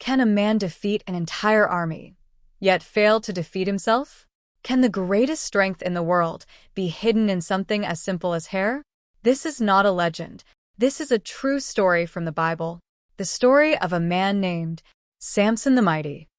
Can a man defeat an entire army, yet fail to defeat himself? Can the greatest strength in the world be hidden in something as simple as hair? This is not a legend. This is a true story from the Bible. The story of a man named Samson the Mighty.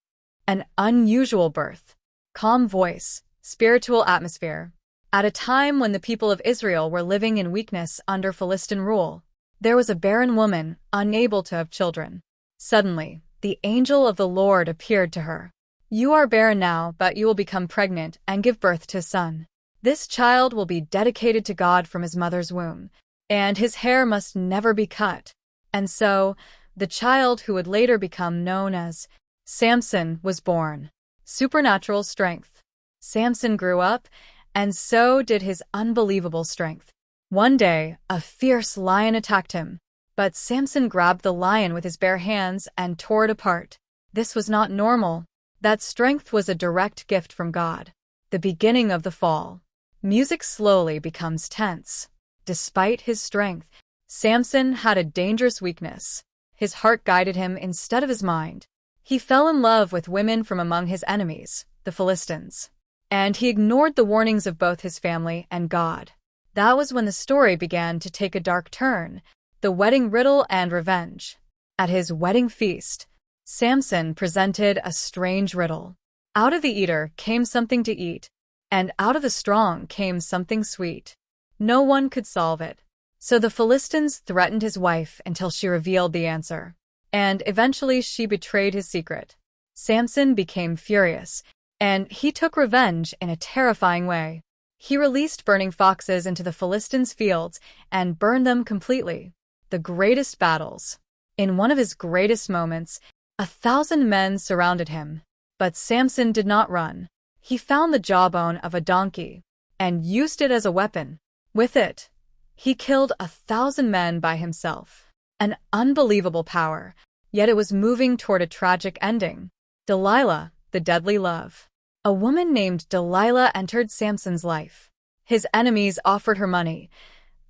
An unusual birth, calm voice, spiritual atmosphere. At a time when the people of Israel were living in weakness under Philistine rule, there was a barren woman, unable to have children. Suddenly, the angel of the Lord appeared to her. You are barren now, but you will become pregnant and give birth to a son. This child will be dedicated to God from his mother's womb, and his hair must never be cut. And so, the child who would later become known as Samson was born. Supernatural strength. Samson grew up, and so did his unbelievable strength. One day, a fierce lion attacked him, but Samson grabbed the lion with his bare hands and tore it apart. This was not normal. That strength was a direct gift from God. The beginning of the fall. Music slowly becomes tense. Despite his strength, Samson had a dangerous weakness. His heart guided him instead of his mind. He fell in love with women from among his enemies, the Philistines. And he ignored the warnings of both his family and God. That was when the story began to take a dark turn. The wedding riddle and revenge. At his wedding feast, Samson presented a strange riddle. Out of the eater came something to eat, and out of the strong came something sweet. No one could solve it. So the Philistines threatened his wife until she revealed the answer. And eventually she betrayed his secret. Samson became furious, and he took revenge in a terrifying way. He released burning foxes into the Philistines' fields and burned them completely. The greatest battles. In one of his greatest moments, 1,000 men surrounded him. But Samson did not run. He found the jawbone of a donkey and used it as a weapon. With it, he killed 1,000 men by himself. An unbelievable power, yet it was moving toward a tragic ending. Delilah, the deadly love. A woman named Delilah entered Samson's life. His enemies offered her money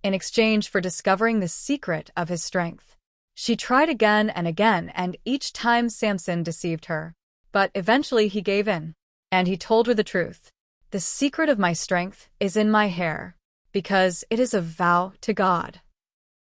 in exchange for discovering the secret of his strength. She tried again, and each time Samson deceived her. But eventually he gave in, and he told her the truth. The secret of my strength is in my hair, because it is a vow to God.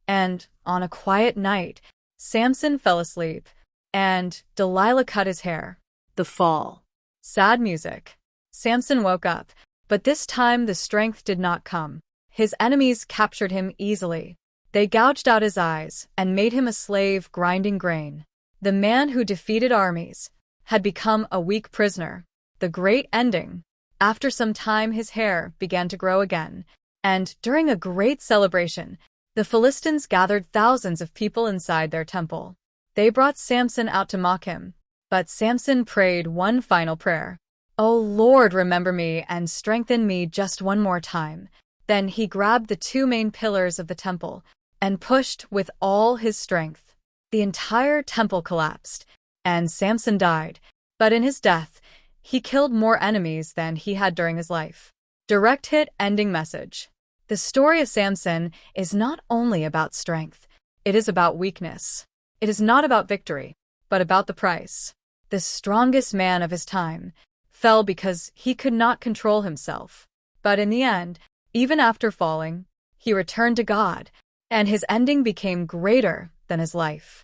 And on a quiet night, Samson fell asleep, and Delilah cut his hair. The fall. Sad music. Samson woke up, but this time the strength did not come. His enemies captured him easily. They gouged out his eyes and made him a slave grinding grain. The man who defeated armies had become a weak prisoner. The great ending. After some time his hair began to grow again, and during a great celebration, the Philistines gathered thousands of people inside their temple. They brought Samson out to mock him, but Samson prayed one final prayer. "O Lord, remember me and strengthen me just one more time." Then he grabbed the two main pillars of the temple and pushed with all his strength. The entire temple collapsed, and Samson died. But in his death, he killed more enemies than he had during his life. Direct hit ending message. The story of Samson is not only about strength, it is about weakness. It is not about victory, but about the price. The strongest man of his time fell because he could not control himself. But in the end, even after falling, he returned to God, and his ending became greater than his life.